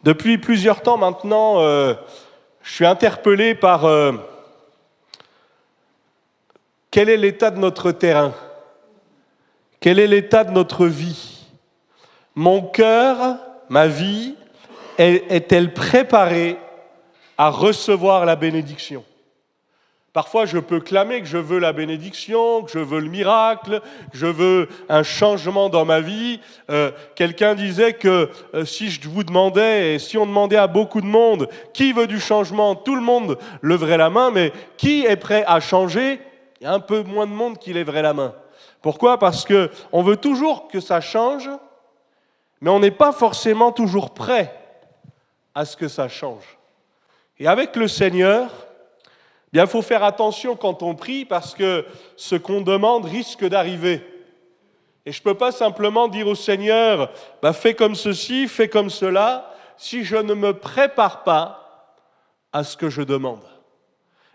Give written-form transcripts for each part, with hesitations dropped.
Depuis plusieurs temps maintenant, je suis interpellé par quel est l'état de notre terrain, quel est l'état de notre vie. Mon cœur, ma vie, est-elle préparée à recevoir la bénédiction ? Parfois, je peux clamer que je veux la bénédiction, que je veux le miracle, que je veux un changement dans ma vie. Quelqu'un disait que si je vous demandais, et si on demandait à beaucoup de monde, qui veut du changement, tout le monde leverait la main, mais qui est prêt à changer ? Il y a un peu moins de monde qui lèverait la main. Pourquoi ? Parce qu'on veut toujours que ça change, mais on n'est pas forcément toujours prêt à ce que ça change. Et avec le Seigneur, il faut faire attention quand on prie parce que ce qu'on demande risque d'arriver. Et je ne peux pas simplement dire au Seigneur, fais comme ceci, fais comme cela, si je ne me prépare pas à ce que je demande.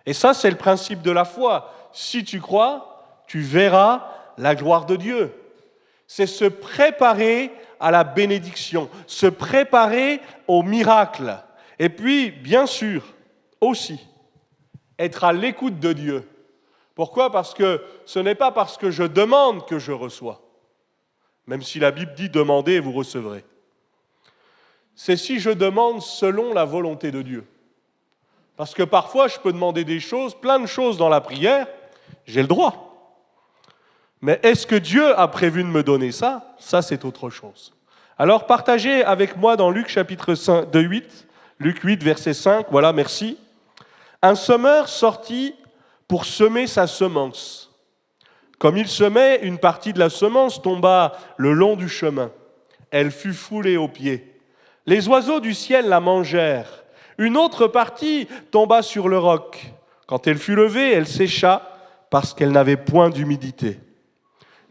Et ça, c'est le principe de la foi. Si tu crois, tu verras la gloire de Dieu. C'est se préparer à la bénédiction, se préparer au miracle. Et puis, bien sûr, aussi, être à l'écoute de Dieu. Pourquoi ? Parce que ce n'est pas parce que je demande que je reçois. Même si la Bible dit « demandez et vous recevrez ». C'est si je demande selon la volonté de Dieu. Parce que parfois, je peux demander des choses, plein de choses dans la prière, j'ai le droit. Mais est-ce que Dieu a prévu de me donner ça ? Ça, c'est autre chose. Alors, partagez avec moi dans Luc chapitre 8, Luc 8, verset 5, voilà, merci. Un semeur sortit pour semer sa semence. Comme il semait, une partie de la semence tomba le long du chemin. Elle fut foulée aux pieds. Les oiseaux du ciel la mangèrent. Une autre partie tomba sur le roc. Quand elle fut levée, elle sécha parce qu'elle n'avait point d'humidité.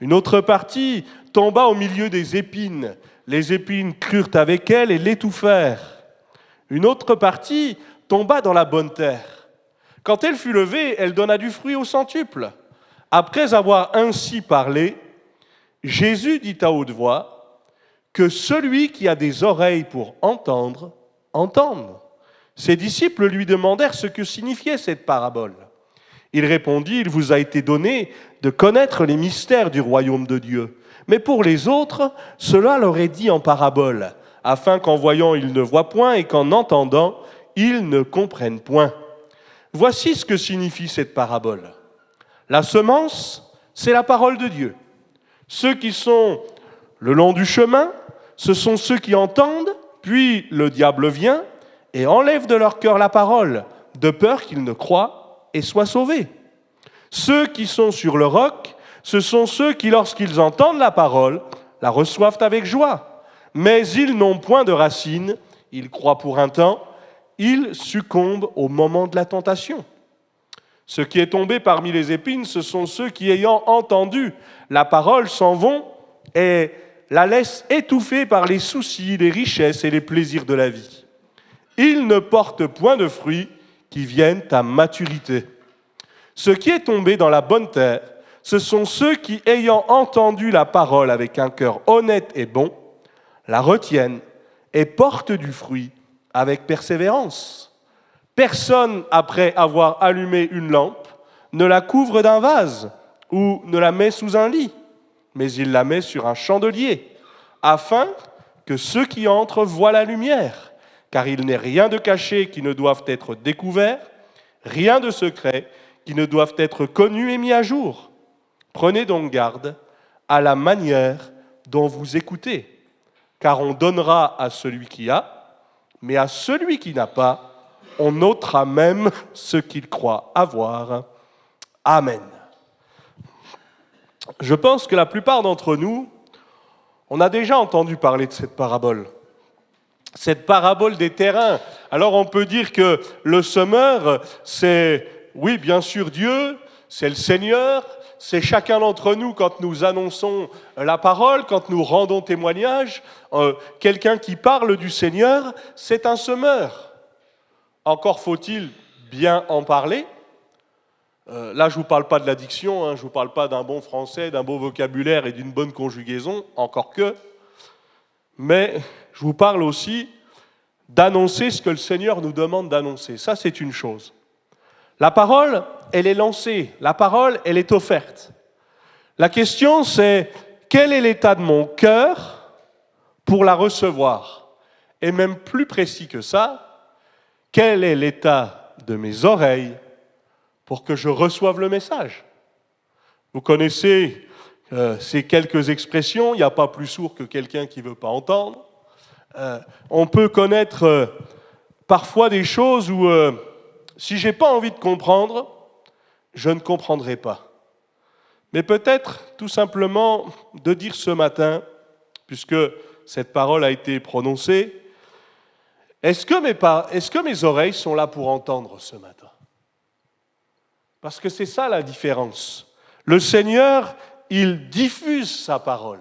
Une autre partie tomba au milieu des épines. Les épines crurent avec elle et l'étouffèrent. Une autre partie tomba dans la bonne terre. Quand elle fut levée, elle donna du fruit au centuple. Après avoir ainsi parlé, Jésus dit à haute voix que celui qui a des oreilles pour entendre, entende. Ses disciples lui demandèrent ce que signifiait cette parabole. Il répondit, il vous a été donné de connaître les mystères du royaume de Dieu. Mais pour les autres, cela leur est dit en parabole, afin qu'en voyant, ils ne voient point et qu'en entendant, ils ne comprennent point. Voici ce que signifie cette parabole. La semence, c'est la parole de Dieu. Ceux qui sont le long du chemin, ce sont ceux qui entendent, puis le diable vient et enlève de leur cœur la parole, de peur qu'ils ne croient et soient sauvés. Ceux qui sont sur le roc, ce sont ceux qui, lorsqu'ils entendent la parole, la reçoivent avec joie. Mais ils n'ont point de racines, ils croient pour un temps, ils succombent au moment de la tentation. Ce qui est tombé parmi les épines, ce sont ceux qui, ayant entendu la parole, s'en vont et la laissent étouffer par les soucis, les richesses et les plaisirs de la vie. Ils ne portent point de fruits qui viennent à maturité. Ce qui est tombé dans la bonne terre, ce sont ceux qui, ayant entendu la parole avec un cœur honnête et bon, la retiennent et portent du fruit avec persévérance. Personne, après avoir allumé une lampe, ne la couvre d'un vase ou ne la met sous un lit, mais il la met sur un chandelier, afin que ceux qui entrent voient la lumière, car il n'est rien de caché qui ne doive être découvert, rien de secret qui ne doivent être connus et mis à jour. Prenez donc garde à la manière dont vous écoutez, car on donnera à celui qui a, mais à celui qui n'a pas, on ôtera même ce qu'il croit avoir. Amen. Je pense que la plupart d'entre nous, on a déjà entendu parler de cette parabole des terrains. Alors on peut dire que le semeur, c'est, oui, bien sûr Dieu, c'est le Seigneur, c'est chacun d'entre nous quand nous annonçons la parole, quand nous rendons témoignage. Quelqu'un qui parle du Seigneur, c'est un semeur. Encore faut-il bien en parler. Là, je ne vous parle pas de l'addiction, je ne vous parle pas d'un bon français, d'un beau vocabulaire et d'une bonne conjugaison, encore que. Mais je vous parle aussi d'annoncer ce que le Seigneur nous demande d'annoncer. Ça, c'est une chose. La parole, elle est lancée. La parole, elle est offerte. La question, c'est quel est l'état de mon cœur pour la recevoir? Et même plus précis que ça, quel est l'état de mes oreilles pour que je reçoive le message? Vous connaissez ces quelques expressions, il n'y a pas plus sourd que quelqu'un qui ne veut pas entendre. On peut connaître parfois des choses où, si je n'ai pas envie de comprendre, je ne comprendrai pas. Mais peut-être tout simplement de dire ce matin, puisque cette parole a été prononcée, est-ce que mes oreilles sont là pour entendre ce matin? Parce que c'est ça la différence. Le Seigneur, il diffuse sa parole.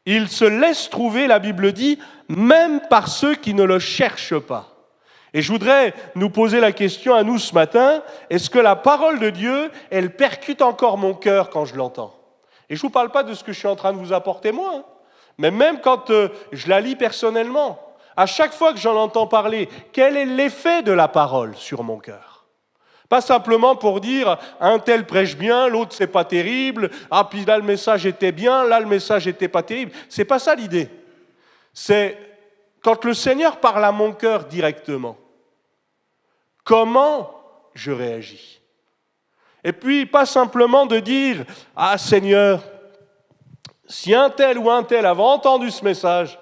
Il se laisse trouver, la Bible dit, même par ceux qui ne le cherchent pas. Et je voudrais nous poser la question à nous ce matin, est-ce que la parole de Dieu, elle percute encore mon cœur quand je l'entends? Et je ne vous parle pas de ce que je suis en train de vous apporter moi, mais même quand je la lis personnellement, à chaque fois que j'en entends parler, quel est l'effet de la parole sur mon cœur? Pas simplement pour dire, un tel prêche bien, l'autre c'est pas terrible, ah puis là le message était bien, là le message était pas terrible. C'est pas ça l'idée. C'est quand le Seigneur parle à mon cœur directement, comment je réagis? Et puis pas simplement de dire, ah Seigneur, si un tel ou un tel avait entendu ce message,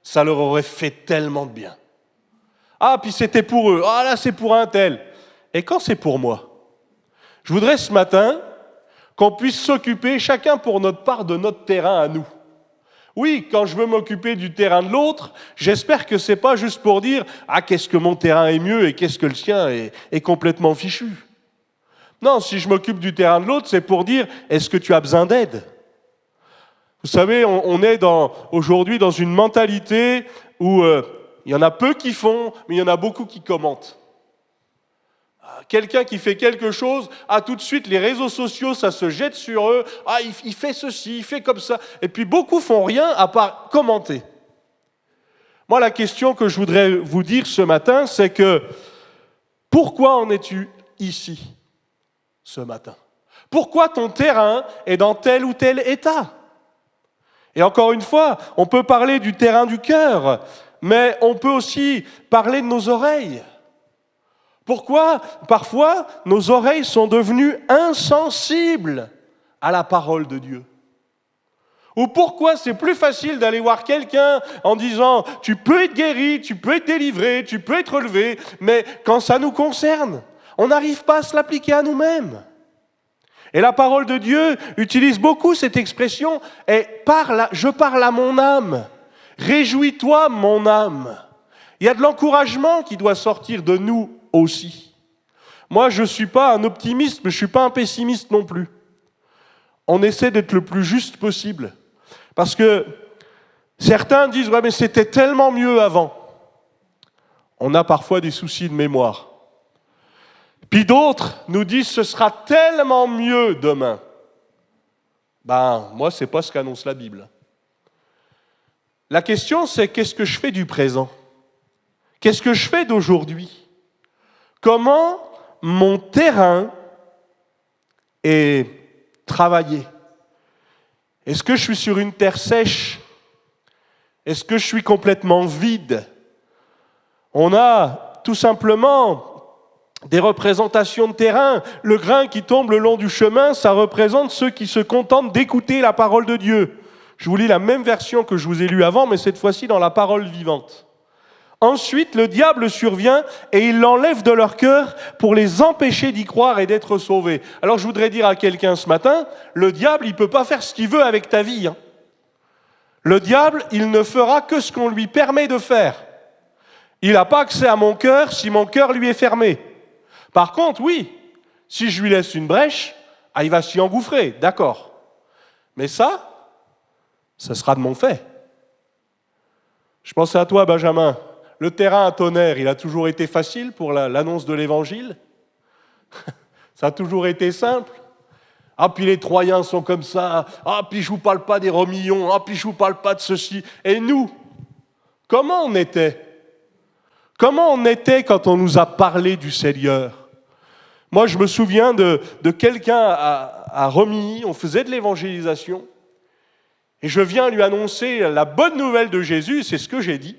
ça leur aurait fait tellement de bien. Ah puis c'était pour eux, ah là c'est pour un tel. Et quand c'est pour moi? Je voudrais ce matin qu'on puisse s'occuper chacun pour notre part de notre terrain à nous. Oui, quand je veux m'occuper du terrain de l'autre, j'espère que c'est pas juste pour dire « Ah, qu'est-ce que mon terrain est mieux et qu'est-ce que le sien est complètement fichu ». Non, si je m'occupe du terrain de l'autre, c'est pour dire « Est-ce que tu as besoin d'aide ?» Vous savez, on est aujourd'hui dans une mentalité où il y en a peu qui font, mais il y en a beaucoup qui commentent. Quelqu'un qui fait quelque chose, tout de suite, les réseaux sociaux, ça se jette sur eux. Ah, il fait ceci, il fait comme ça. Et puis, beaucoup font rien à part commenter. Moi, la question que je voudrais vous dire ce matin, c'est que pourquoi en es-tu ici ce matin? Pourquoi ton terrain est dans tel ou tel état? Et encore une fois, on peut parler du terrain du cœur, mais on peut aussi parler de nos oreilles. Pourquoi, parfois, nos oreilles sont devenues insensibles à la parole de Dieu? Ou pourquoi c'est plus facile d'aller voir quelqu'un en disant « Tu peux être guéri, tu peux être délivré, tu peux être relevé », mais quand ça nous concerne, on n'arrive pas à se l'appliquer à nous-mêmes. Et la parole de Dieu utilise beaucoup cette expression « Je parle à mon âme, réjouis-toi mon âme ». Il y a de l'encouragement qui doit sortir de nous aussi. Moi, je ne suis pas un optimiste, mais je ne suis pas un pessimiste non plus. On essaie d'être le plus juste possible. Parce que certains disent « Ouais, mais c'était tellement mieux avant ». On a parfois des soucis de mémoire. Puis d'autres nous disent « Ce sera tellement mieux demain ». Moi, ce n'est pas ce qu'annonce la Bible. La question, c'est qu'est-ce que je fais du présent? Qu'est-ce que je fais d'aujourd'hui? Comment mon terrain est travaillé? Est-ce que je suis sur une terre sèche? Est-ce que je suis complètement vide? On a tout simplement des représentations de terrain. Le grain qui tombe le long du chemin, ça représente ceux qui se contentent d'écouter la parole de Dieu. Je vous lis la même version que je vous ai lue avant, mais cette fois-ci dans la parole vivante. Ensuite, le diable survient et il l'enlève de leur cœur pour les empêcher d'y croire et d'être sauvés. Alors je voudrais dire à quelqu'un ce matin, le diable, il ne peut pas faire ce qu'il veut avec ta vie. Le diable, il ne fera que ce qu'on lui permet de faire. Il n'a pas accès à mon cœur si mon cœur lui est fermé. Par contre, oui, si je lui laisse une brèche, il va s'y engouffrer, d'accord. Mais ça sera de mon fait. Je pensais à toi, Benjamin. Le terrain à Tonnerre, il a toujours été facile pour l'annonce de l'Évangile. Ça a toujours été simple. Ah, puis les Troyens sont comme ça. Ah, puis je ne vous parle pas des Romillons. Ah, puis je ne vous parle pas de ceci. Et nous, comment on était? Comment on était quand on nous a parlé du Seigneur? Moi, je me souviens de quelqu'un à Romilly, on faisait de l'évangélisation, et je viens lui annoncer la bonne nouvelle de Jésus, c'est ce que j'ai dit.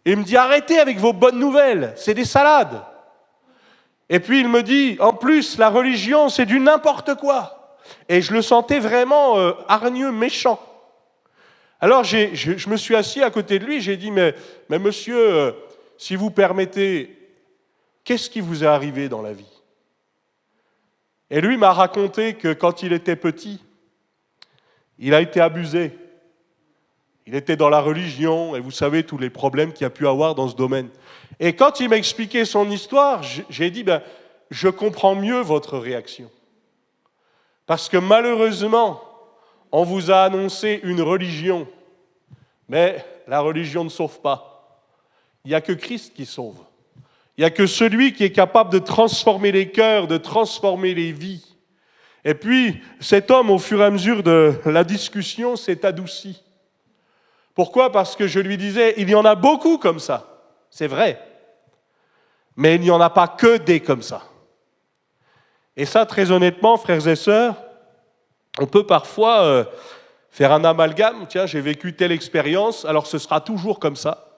Et il me dit, arrêtez avec vos bonnes nouvelles, c'est des salades. Et puis il me dit, en plus, la religion, c'est du n'importe quoi. Et je le sentais vraiment hargneux, méchant. Alors je me suis assis à côté de lui, j'ai dit, mais monsieur, si vous permettez, qu'est-ce qui vous est arrivé dans la vie? Et lui m'a raconté que quand il était petit, il a été abusé. Il était dans la religion, et vous savez tous les problèmes qu'il y a pu avoir dans ce domaine. Et quand il m'a expliqué son histoire, j'ai dit, je comprends mieux votre réaction. Parce que malheureusement, on vous a annoncé une religion, mais la religion ne sauve pas. Il n'y a que Christ qui sauve. Il n'y a que celui qui est capable de transformer les cœurs, de transformer les vies. Et puis, cet homme, au fur et à mesure de la discussion, s'est adouci. Pourquoi? Parce que je lui disais, il y en a beaucoup comme ça, c'est vrai. Mais il n'y en a pas que des comme ça. Et ça, très honnêtement, frères et sœurs, on peut parfois faire un amalgame. Tiens, j'ai vécu telle expérience, alors ce sera toujours comme ça.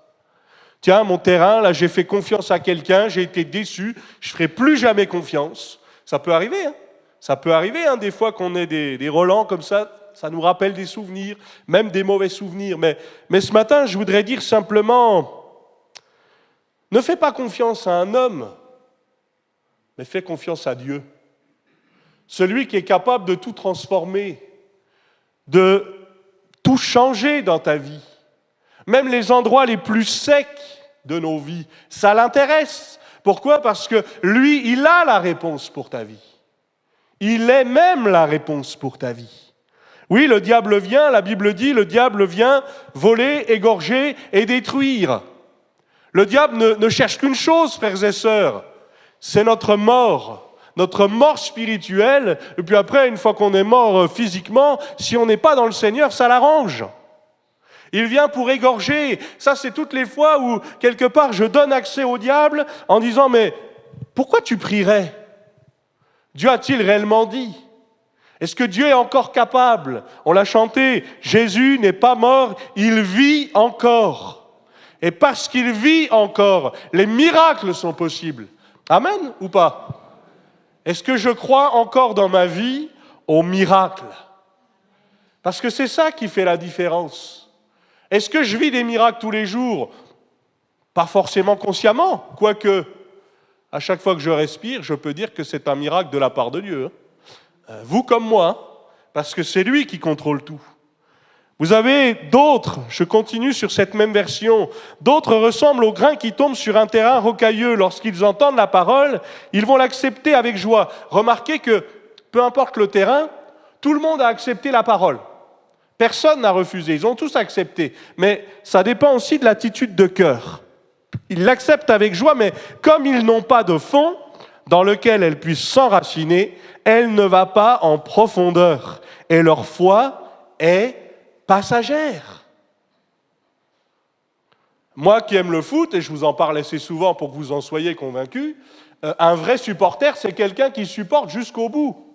Tiens, mon terrain, là, j'ai fait confiance à quelqu'un, j'ai été déçu, je ne ferai plus jamais confiance. Ça peut arriver, hein. Ça peut arriver, hein, des fois qu'on ait des relents comme ça nous rappelle des souvenirs, même des mauvais souvenirs. Mais ce matin, je voudrais dire simplement, ne fais pas confiance à un homme, mais fais confiance à Dieu. Celui qui est capable de tout transformer, de tout changer dans ta vie. Même les endroits les plus secs de nos vies, ça l'intéresse. Pourquoi? Parce que lui, il a la réponse pour ta vie. Il est même la réponse pour ta vie. Oui, le diable vient, la Bible dit, le diable vient voler, égorger et détruire. Le diable ne cherche qu'une chose, frères et sœurs, c'est notre mort spirituelle. Et puis après, une fois qu'on est mort physiquement, si on n'est pas dans le Seigneur, ça l'arrange. Il vient pour égorger. Ça, c'est toutes les fois où, quelque part, je donne accès au diable en disant, mais pourquoi tu prierais? Dieu a-t-il réellement dit? Est-ce que Dieu est encore capable? On l'a chanté, Jésus n'est pas mort, il vit encore. Et parce qu'il vit encore, les miracles sont possibles. Amen ou pas? Est-ce que je crois encore dans ma vie aux miracles? Parce que c'est ça qui fait la différence. Est-ce que je vis des miracles tous les jours? Pas forcément consciemment, quoique, à chaque fois que je respire, je peux dire que c'est un miracle de la part de Dieu. Vous comme moi, parce que c'est lui qui contrôle tout. Vous avez d'autres, je continue sur cette même version, d'autres ressemblent aux grains qui tombent sur un terrain rocailleux. Lorsqu'ils entendent la parole, ils vont l'accepter avec joie. Remarquez que, peu importe le terrain, tout le monde a accepté la parole. Personne n'a refusé, ils ont tous accepté. Mais ça dépend aussi de l'attitude de cœur. Ils l'acceptent avec joie, mais comme ils n'ont pas de fond dans lequel elles puissent s'enraciner, elle ne va pas en profondeur. Et leur foi est passagère. Moi qui aime le foot, et je vous en parle assez souvent pour que vous en soyez convaincus, un vrai supporter, c'est quelqu'un qui supporte jusqu'au bout.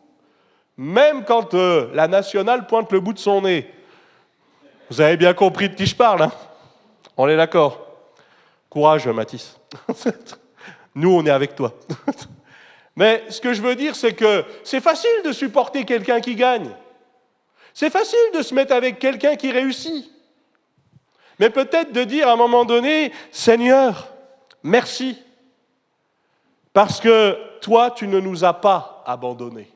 Même quand la nationale pointe le bout de son nez. Vous avez bien compris de qui je parle, hein? On est d'accord. Courage, Mathis. Nous, on est avec toi. Mais ce que je veux dire, c'est que c'est facile de supporter quelqu'un qui gagne. C'est facile de se mettre avec quelqu'un qui réussit. Mais peut-être de dire à un moment donné, Seigneur, merci. Parce que toi, tu ne nous as pas abandonnés.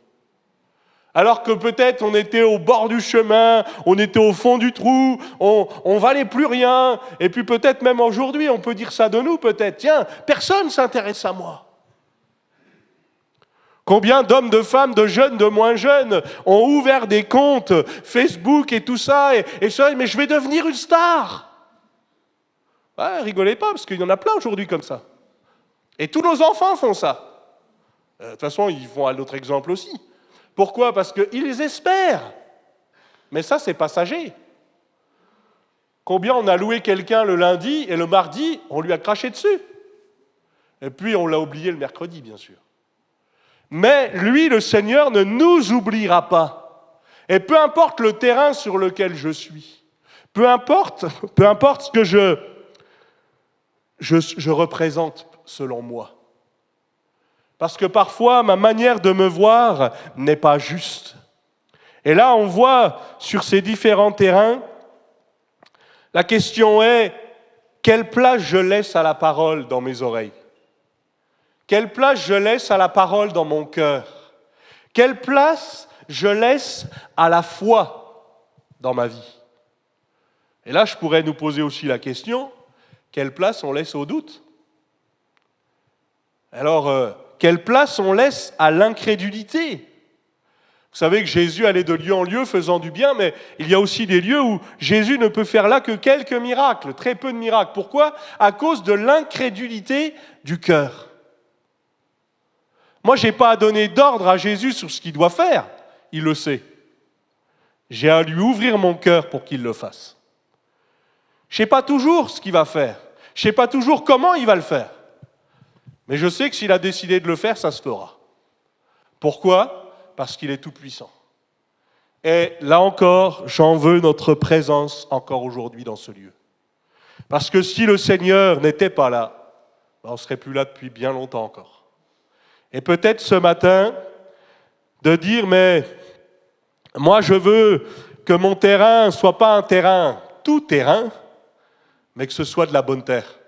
Alors que peut-être on était au bord du chemin, on était au fond du trou, on valait plus rien. Et puis peut-être même aujourd'hui, on peut dire ça de nous peut-être. Tiens, personne ne s'intéresse à moi. Combien d'hommes, de femmes, de jeunes, de moins jeunes ont ouvert des comptes Facebook et tout ça, et ça, mais je vais devenir une star. Ouais, rigolez pas, parce qu'il y en a plein aujourd'hui comme ça. Et tous nos enfants font ça. De toute façon, ils vont à l'autre exemple aussi. Pourquoi? Parce qu'ils espèrent. Mais ça, c'est passager. Combien on a loué quelqu'un le lundi, et le mardi, on lui a craché dessus. Et puis, on l'a oublié le mercredi, bien sûr. Mais lui, le Seigneur, ne nous oubliera pas. Et peu importe le terrain sur lequel je suis, peu importe ce que je représente selon moi. Parce que parfois, ma manière de me voir n'est pas juste. Et là, on voit sur ces différents terrains, la question est, quelle place je laisse à la parole dans mes oreilles? Quelle place je laisse à la parole dans mon cœur? Quelle place je laisse à la foi dans ma vie? Et là, je pourrais nous poser aussi la question, quelle place on laisse au doute? Alors, quelle place on laisse à l'incrédulité? Vous savez que Jésus allait de lieu en lieu faisant du bien, mais il y a aussi des lieux où Jésus ne peut faire là que quelques miracles, très peu de miracles. Pourquoi? À cause de l'incrédulité du cœur. Moi, je n'ai pas à donner d'ordre à Jésus sur ce qu'il doit faire, il le sait. J'ai à lui ouvrir mon cœur pour qu'il le fasse. Je ne sais pas toujours ce qu'il va faire, je ne sais pas toujours comment il va le faire. Mais je sais que s'il a décidé de le faire, ça se fera. Pourquoi? Parce qu'il est tout-puissant. Et là encore, j'en veux notre présence encore aujourd'hui dans ce lieu. Parce que si le Seigneur n'était pas là, on ne serait plus là depuis bien longtemps encore. Et peut-être ce matin, de dire, mais moi je veux que mon terrain ne soit pas un terrain tout terrain, mais que ce soit de la bonne terre.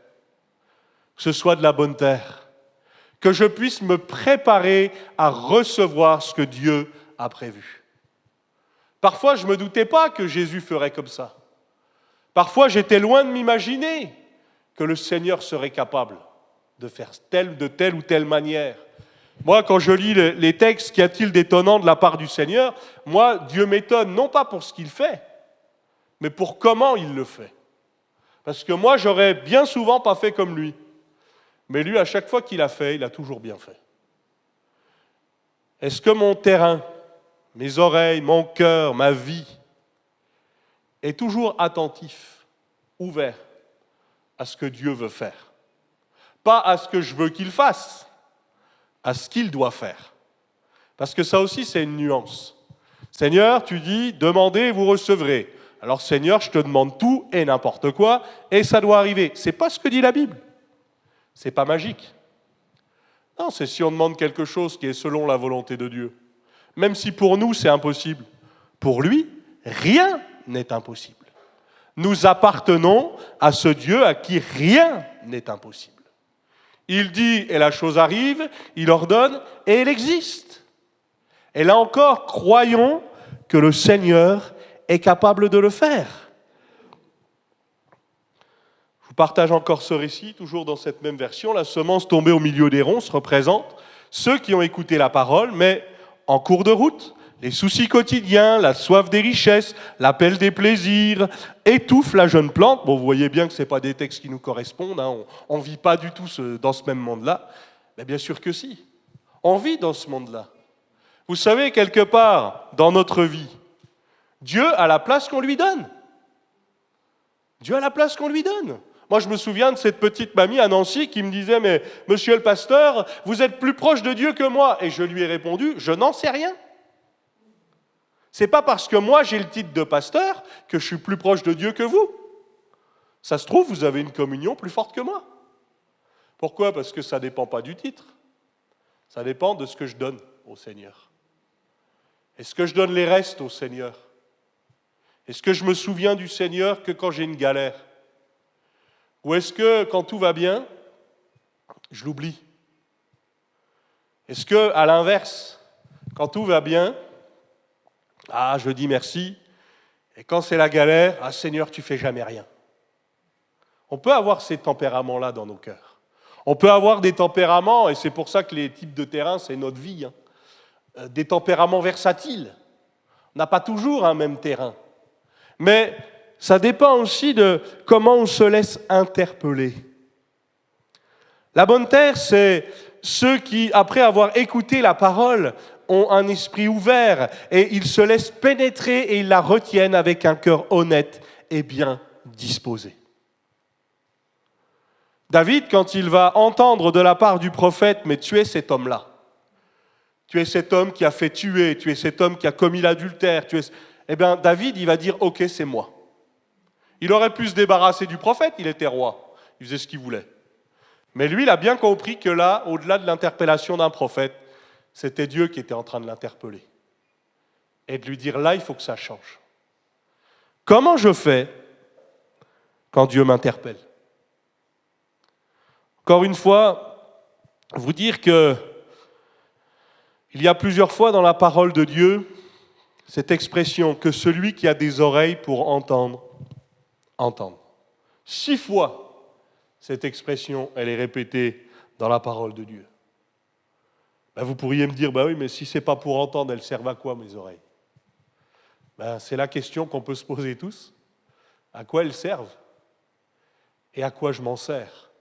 Que ce soit de la bonne terre. Que je puisse me préparer à recevoir ce que Dieu a prévu. Parfois, je ne me doutais pas que Jésus ferait comme ça. Parfois, j'étais loin de m'imaginer que le Seigneur serait capable de faire de telle ou telle manière. Moi, quand je lis les textes, qu'y a-t-il d'étonnant de la part du Seigneur? Moi, Dieu m'étonne, non pas pour ce qu'il fait, mais pour comment il le fait. Parce que moi, j'aurais bien souvent pas fait comme lui. Mais lui, à chaque fois qu'il a fait, il a toujours bien fait. Est-ce que mon terrain, mes oreilles, mon cœur, ma vie, est toujours attentif, ouvert à ce que Dieu veut faire? Pas à ce que je veux qu'il fasse, à ce qu'il doit faire. Parce que ça aussi, c'est une nuance. Seigneur, tu dis, demandez et vous recevrez. Alors Seigneur, je te demande tout et n'importe quoi, et ça doit arriver. C'est pas ce que dit la Bible. C'est pas magique. Non, c'est si on demande quelque chose qui est selon la volonté de Dieu. Même si pour nous, c'est impossible. Pour lui, rien n'est impossible. Nous appartenons à ce Dieu à qui rien n'est impossible. Il dit et la chose arrive, il ordonne et elle existe. Et là encore, croyons que le Seigneur est capable de le faire. Je vous partage encore ce récit, toujours dans cette même version. La semence tombée au milieu des ronces représente ceux qui ont écouté la parole, mais en cours de route, les soucis quotidiens, la soif des richesses, l'appel des plaisirs, étouffent la jeune plante. Bon, vous voyez bien que ce n'est pas des textes qui nous correspondent, hein. On ne vit pas du tout dans ce même monde-là. Mais bien sûr que si. On vit dans ce monde-là. Vous savez, quelque part dans notre vie, Dieu a la place qu'on lui donne. Dieu a la place qu'on lui donne. Moi, je me souviens de cette petite mamie à Nancy qui me disait « Mais monsieur le pasteur, vous êtes plus proche de Dieu que moi ». Et je lui ai répondu « Je n'en sais rien ». C'est pas parce que moi j'ai le titre de pasteur que je suis plus proche de Dieu que vous. Ça se trouve, vous avez une communion plus forte que moi. Pourquoi? Parce que ça ne dépend pas du titre. Ça dépend de ce que je donne au Seigneur. Est-ce que je donne les restes au Seigneur? Est-ce que je me souviens du Seigneur que quand j'ai une galère? Ou est-ce que quand tout va bien, je l'oublie? Est-ce que, à l'inverse, quand tout va bien, je dis merci, et quand c'est la galère, Seigneur, tu fais jamais rien. On peut avoir ces tempéraments-là dans nos cœurs. On peut avoir des tempéraments, et c'est pour ça que les types de terrain, c'est notre vie, des tempéraments versatiles. On n'a pas toujours un même terrain. Mais ça dépend aussi de comment on se laisse interpeller. La bonne terre, c'est ceux qui, après avoir écouté la parole, ont un esprit ouvert et ils se laissent pénétrer et ils la retiennent avec un cœur honnête et bien disposé. David, quand il va entendre de la part du prophète, mais tu es cet homme-là, tu es cet homme qui a fait tuer, tu es cet homme qui a commis l'adultère, eh bien David, il va dire, ok, c'est moi. Il aurait pu se débarrasser du prophète, il était roi, il faisait ce qu'il voulait. Mais lui, il a bien compris que là, au-delà de l'interpellation d'un prophète, c'était Dieu qui était en train de l'interpeller. Et de lui dire, là, il faut que ça change. Comment je fais quand Dieu m'interpelle? Encore une fois, vous dire que il y a plusieurs fois dans la parole de Dieu cette expression que celui qui a des oreilles pour entendre, entende. 6 fois, cette expression, elle est répétée dans la parole de Dieu. Vous pourriez me dire, oui, mais si ce n'est pas pour entendre, elles servent à quoi mes oreilles? C'est la question qu'on peut se poser tous. À quoi elles servent? Et à quoi je m'en sers?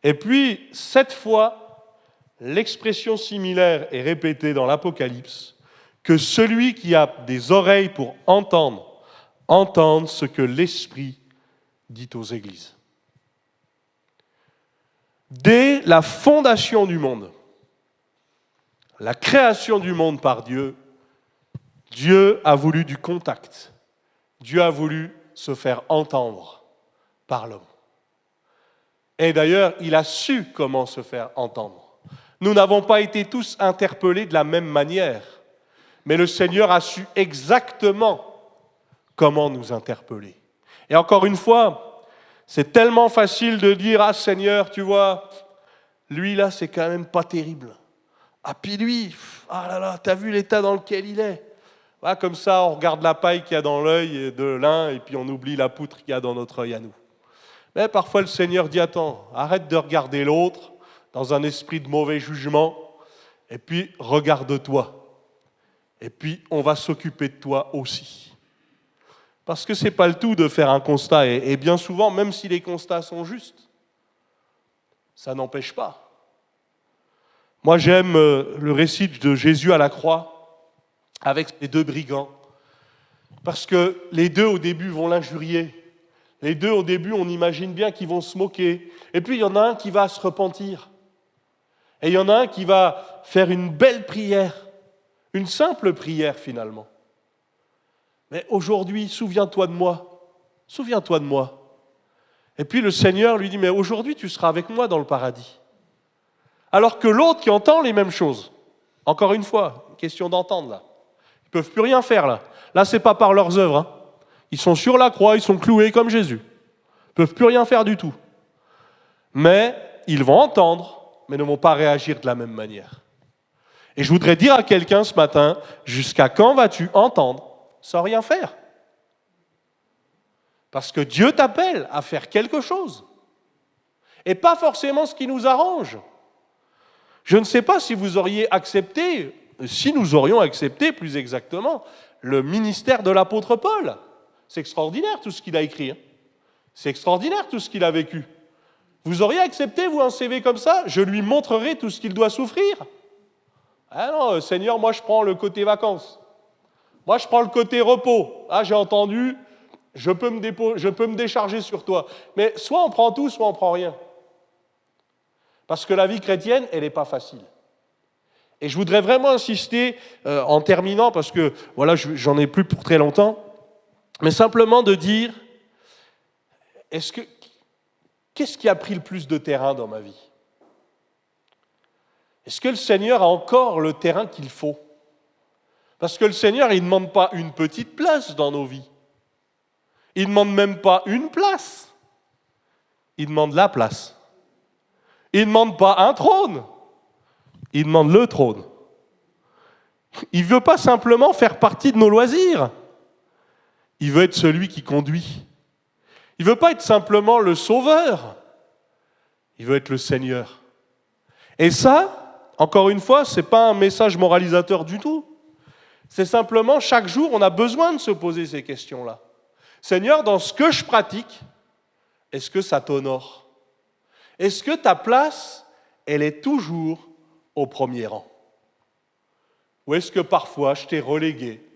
Et puis, 7 fois, l'expression similaire est répétée dans l'Apocalypse, que celui qui a des oreilles pour entendre, entende ce que l'Esprit dit aux églises. Dès la fondation du monde, la création du monde par Dieu, Dieu a voulu du contact. Dieu a voulu se faire entendre par l'homme. Et d'ailleurs, il a su comment se faire entendre. Nous n'avons pas été tous interpellés de la même manière, mais le Seigneur a su exactement comment nous interpeller. Et encore une fois, c'est tellement facile de dire « Ah Seigneur, tu vois, lui là, c'est quand même pas terrible. Ah puis lui, ah là là, t'as vu l'état dans lequel il est. » Comme ça, on regarde la paille qu'il y a dans l'œil de l'un et puis on oublie la poutre qu'il y a dans notre œil à nous. Mais parfois le Seigneur dit « Attends, arrête de regarder l'autre dans un esprit de mauvais jugement et puis regarde-toi. Et puis on va s'occuper de toi aussi. » Parce que ce n'est pas le tout de faire un constat. Et bien souvent, même si les constats sont justes, ça n'empêche pas. Moi, j'aime le récit de Jésus à la croix avec ces 2 brigands. Parce que les 2, au début, vont l'injurier. Les 2, au début, on imagine bien qu'ils vont se moquer. Et puis, il y en a un qui va se repentir. Et il y en a un qui va faire une belle prière. Une simple prière, finalement. Mais aujourd'hui, souviens-toi de moi. Souviens-toi de moi. Et puis le Seigneur lui dit, mais aujourd'hui, tu seras avec moi dans le paradis. Alors que l'autre qui entend les mêmes choses, encore une fois, une question d'entendre là. Ils ne peuvent plus rien faire là. Là, ce n'est pas par leurs œuvres. Hein. Ils sont sur la croix, ils sont cloués comme Jésus. Ils ne peuvent plus rien faire du tout. Mais ils vont entendre, mais ne vont pas réagir de la même manière. Et je voudrais dire à quelqu'un ce matin, jusqu'à quand vas-tu entendre sans rien faire? Parce que Dieu t'appelle à faire quelque chose. Et pas forcément ce qui nous arrange. Je ne sais pas si vous auriez accepté, si nous aurions accepté plus exactement, le ministère de l'apôtre Paul. C'est extraordinaire tout ce qu'il a écrit. Hein. C'est extraordinaire tout ce qu'il a vécu. Vous auriez accepté, vous, un CV comme ça? Je lui montrerai tout ce qu'il doit souffrir. Ah non, Seigneur, moi je prends le côté vacances. Moi je prends le côté repos. Ah, j'ai entendu, je peux me décharger sur toi. Mais soit on prend tout, soit on prend rien. Parce que la vie chrétienne, elle n'est pas facile. Et je voudrais vraiment insister, en terminant, parce que voilà, j'en ai plus pour très longtemps, mais simplement de dire, qu'est-ce qui a pris le plus de terrain dans ma vie? Est-ce que le Seigneur a encore le terrain qu'il faut? Parce que le Seigneur, il ne demande pas une petite place dans nos vies. Il ne demande même pas une place. Il demande la place. Il ne demande pas un trône. Il demande le trône. Il ne veut pas simplement faire partie de nos loisirs. Il veut être celui qui conduit. Il ne veut pas être simplement le sauveur. Il veut être le Seigneur. Et ça, encore une fois, ce n'est pas un message moralisateur du tout. C'est simplement, chaque jour, on a besoin de se poser ces questions-là. Seigneur, dans ce que je pratique, est-ce que ça t'honore? Est-ce que ta place, elle est toujours au premier rang? Ou est-ce que parfois je t'ai relégué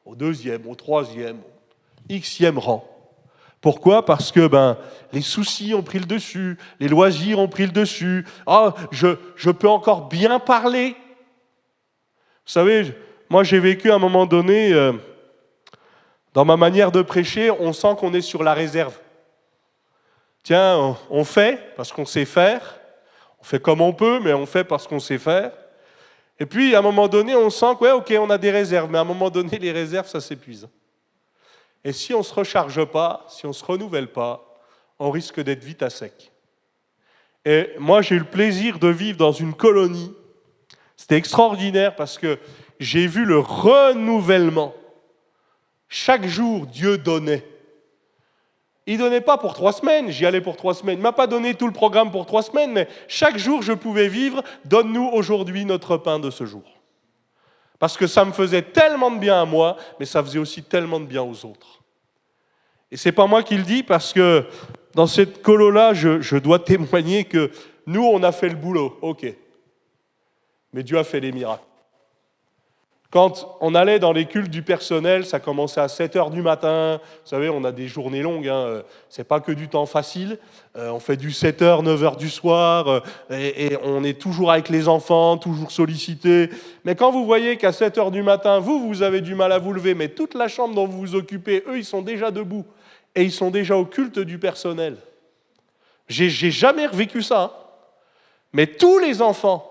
au 2e, au 3e, au xème rang? Pourquoi ? Parce que les soucis ont pris le dessus, les loisirs ont pris le dessus. Ah, je peux encore bien parler. Vous savez, moi j'ai vécu à un moment donné, dans ma manière de prêcher, on sent qu'on est sur la réserve. Tiens, on fait parce qu'on sait faire, on fait comme on peut, mais on fait parce qu'on sait faire. Et puis à un moment donné, on sent que, ouais, ok, on a des réserves, mais à un moment donné, les réserves, ça s'épuise. Et si on ne se recharge pas, si on ne se renouvelle pas, on risque d'être vite à sec. Et moi, j'ai eu le plaisir de vivre dans une colonie. C'était extraordinaire parce que j'ai vu le renouvellement. Chaque jour, Dieu donnait. Il ne donnait pas pour 3 semaines, j'y allais pour 3 semaines. Il ne m'a pas donné tout le programme pour 3 semaines, mais chaque jour, je pouvais vivre. Donne-nous aujourd'hui notre pain de ce jour. Parce que ça me faisait tellement de bien à moi, mais ça faisait aussi tellement de bien aux autres. Et ce n'est pas moi qui le dis, parce que dans cette colo-là, je dois témoigner que nous, on a fait le boulot, ok. Mais Dieu a fait les miracles. Quand on allait dans les cultes du personnel, ça commençait à 7h du matin. Vous savez, on a des journées longues, c'est pas que du temps facile. On fait du 7h, 9h du soir, et on est toujours avec les enfants, toujours sollicités. Mais quand vous voyez qu'à 7h du matin, vous avez du mal à vous lever, mais toute la chambre dont vous vous occupez, eux, ils sont déjà debout. Et ils sont déjà au culte du personnel. J'ai jamais vécu ça. Hein. Mais tous les enfants,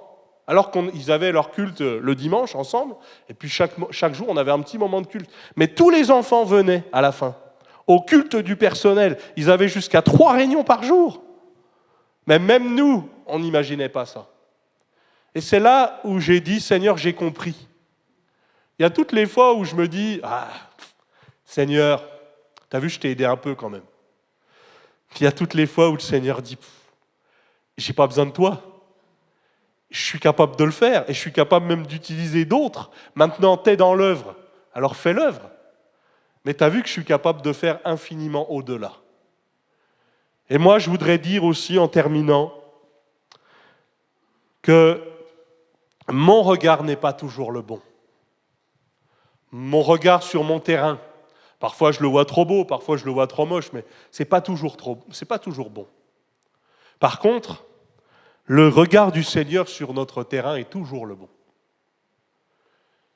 alors qu'ils avaient leur culte le dimanche ensemble, et puis chaque jour, on avait un petit moment de culte. Mais tous les enfants venaient à la fin, au culte du personnel. Ils avaient jusqu'à 3 réunions par jour. Mais même nous, on n'imaginait pas ça. Et c'est là où j'ai dit, Seigneur, j'ai compris. Il y a toutes les fois où je me dis, Seigneur, t'as vu, je t'ai aidé un peu quand même. Puis il y a toutes les fois où le Seigneur dit, j'ai pas besoin de toi. Je suis capable de le faire et je suis capable même d'utiliser d'autres. Maintenant, t'es dans l'œuvre, alors fais l'œuvre. Mais tu as vu que je suis capable de faire infiniment au-delà. Et moi, je voudrais dire aussi, en terminant, que mon regard n'est pas toujours le bon. Mon regard sur mon terrain, parfois je le vois trop beau, parfois je le vois trop moche, mais c'est pas toujours bon. Par contre, le regard du Seigneur sur notre terrain est toujours le bon.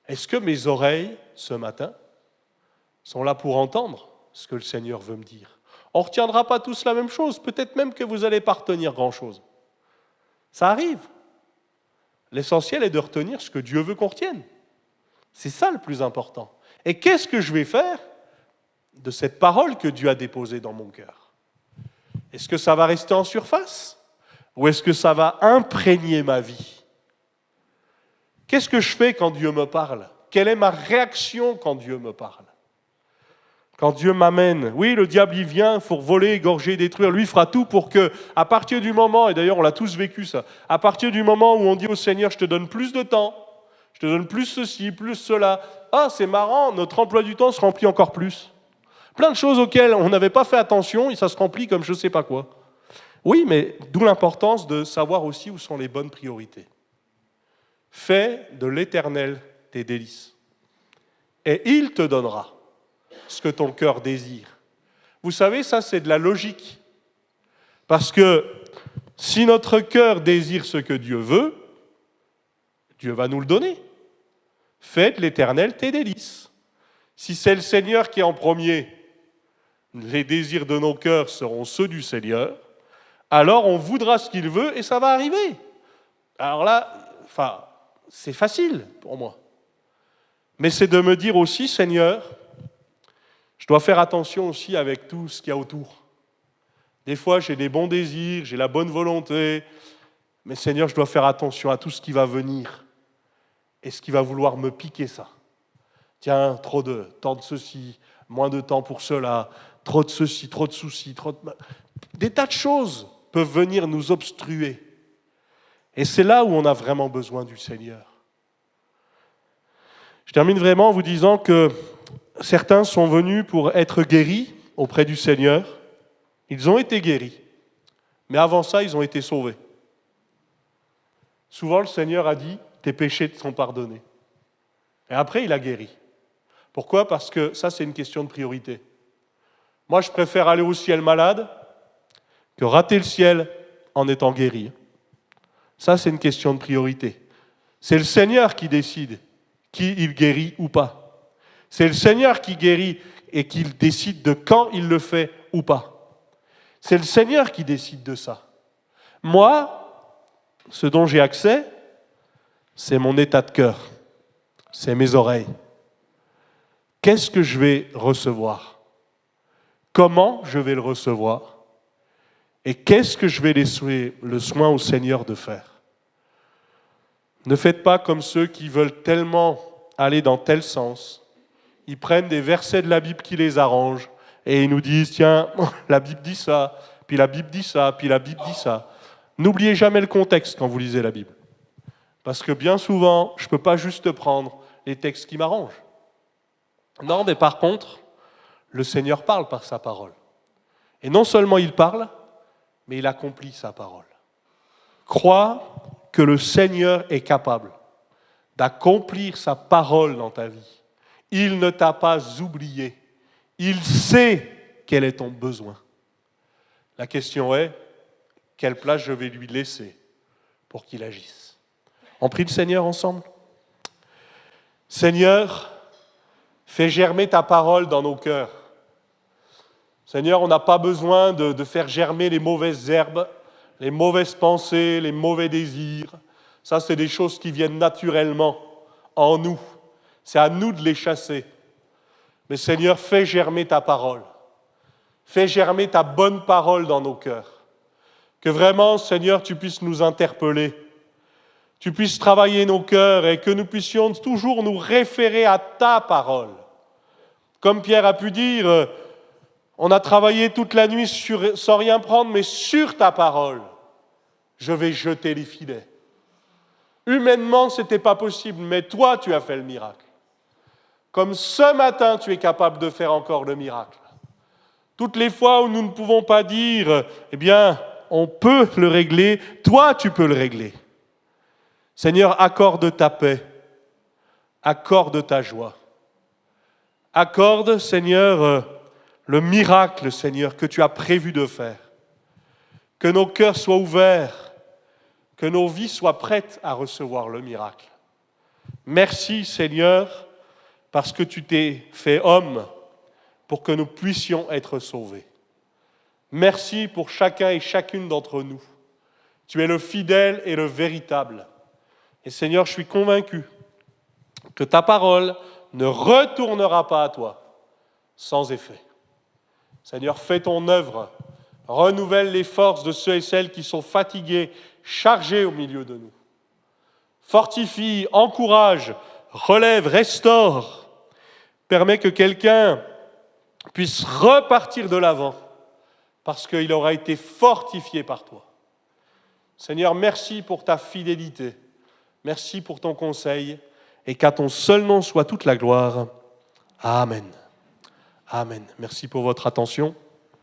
Est-ce que mes oreilles, ce matin, sont là pour entendre ce que le Seigneur veut me dire ? On ne retiendra pas tous la même chose, peut-être même que vous n'allez pas retenir grand-chose. Ça arrive. L'essentiel est de retenir ce que Dieu veut qu'on retienne. C'est ça le plus important. Et qu'est-ce que je vais faire de cette parole que Dieu a déposée dans mon cœur ? Est-ce que ça va rester en surface ? Ou est-ce que ça va imprégner ma vie ? Qu'est-ce que je fais quand Dieu me parle ? Quelle est ma réaction quand Dieu me parle ? Quand Dieu m'amène, oui, le diable il vient pour voler, égorger, détruire, lui fera tout pour que, à partir du moment, et d'ailleurs on l'a tous vécu ça, à partir du moment où on dit au Seigneur, je te donne plus de temps, je te donne plus ceci, plus cela, c'est marrant, notre emploi du temps se remplit encore plus. Plein de choses auxquelles on n'avait pas fait attention et ça se remplit comme je ne sais pas quoi. Oui, mais d'où l'importance de savoir aussi où sont les bonnes priorités. Fais de l'Éternel tes délices, et il te donnera ce que ton cœur désire. Vous savez, ça c'est de la logique. Parce que si notre cœur désire ce que Dieu veut, Dieu va nous le donner. Fais de l'Éternel tes délices. Si c'est le Seigneur qui est en premier, les désirs de nos cœurs seront ceux du Seigneur, alors on voudra ce qu'il veut et ça va arriver. Alors là, c'est facile pour moi. Mais c'est de me dire aussi, Seigneur, je dois faire attention aussi avec tout ce qu'il y a autour. Des fois, j'ai des bons désirs, j'ai la bonne volonté, mais Seigneur, je dois faire attention à tout ce qui va venir et ce qui va vouloir me piquer ça. Tiens, trop de temps de ceci, moins de temps pour cela, trop de ceci, trop de soucis, des tas de choses peuvent venir nous obstruer. Et c'est là où on a vraiment besoin du Seigneur. Je termine vraiment en vous disant que certains sont venus pour être guéris auprès du Seigneur. Ils ont été guéris. Mais avant ça, ils ont été sauvés. Souvent, le Seigneur a dit, tes péchés te sont pardonnés. Et après, il a guéri. Pourquoi ? Parce que ça, c'est une question de priorité. Moi, je préfère aller au ciel malade que rater le ciel en étant guéri. Ça, c'est une question de priorité. C'est le Seigneur qui décide qui il guérit ou pas. C'est le Seigneur qui guérit et qui décide de quand il le fait ou pas. C'est le Seigneur qui décide de ça. Moi, ce dont j'ai accès, c'est mon état de cœur, c'est mes oreilles. Qu'est-ce que je vais recevoir? Comment je vais le recevoir? Et qu'est-ce que je vais laisser le soin au Seigneur de faire? Ne faites pas comme ceux qui veulent tellement aller dans tel sens. Ils prennent des versets de la Bible qui les arrangent et ils nous disent, tiens, la Bible dit ça, puis la Bible dit ça, puis la Bible dit ça. N'oubliez jamais le contexte quand vous lisez la Bible. Parce que bien souvent, je ne peux pas juste prendre les textes qui m'arrangent. Non, mais par contre, le Seigneur parle par sa parole. Et non seulement il parle, mais il accomplit sa parole. Crois que le Seigneur est capable d'accomplir sa parole dans ta vie. Il ne t'a pas oublié. Il sait quel est ton besoin. La question est, quelle place je vais lui laisser pour qu'il agisse? On prie le Seigneur ensemble? Seigneur, fais germer ta parole dans nos cœurs. Seigneur, on n'a pas besoin de faire germer les mauvaises herbes, les mauvaises pensées, les mauvais désirs. Ça, c'est des choses qui viennent naturellement en nous. C'est à nous de les chasser. Mais Seigneur, fais germer ta parole. Fais germer ta bonne parole dans nos cœurs. Que vraiment, Seigneur, tu puisses nous interpeller. Tu puisses travailler nos cœurs et que nous puissions toujours nous référer à ta parole. Comme Pierre a pu dire, on a travaillé toute la nuit sans rien prendre, mais sur ta parole, je vais jeter les filets. Humainement, ce n'était pas possible, mais toi, tu as fait le miracle. Comme ce matin, tu es capable de faire encore le miracle. Toutes les fois où nous ne pouvons pas dire, eh bien, on peut le régler, toi, tu peux le régler. Seigneur, accorde ta paix, accorde ta joie. Accorde, Seigneur, le miracle, Seigneur, que tu as prévu de faire. Que nos cœurs soient ouverts, que nos vies soient prêtes à recevoir le miracle. Merci, Seigneur, parce que tu t'es fait homme pour que nous puissions être sauvés. Merci pour chacun et chacune d'entre nous. Tu es le fidèle et le véritable. Et Seigneur, je suis convaincu que ta parole ne retournera pas à toi sans effet. Seigneur, fais ton œuvre, renouvelle les forces de ceux et celles qui sont fatigués, chargés au milieu de nous. Fortifie, encourage, relève, restaure. Permets que quelqu'un puisse repartir de l'avant parce qu'il aura été fortifié par toi. Seigneur, merci pour ta fidélité. Merci pour ton conseil et qu'à ton seul nom soit toute la gloire. Amen. Amen. Merci pour votre attention.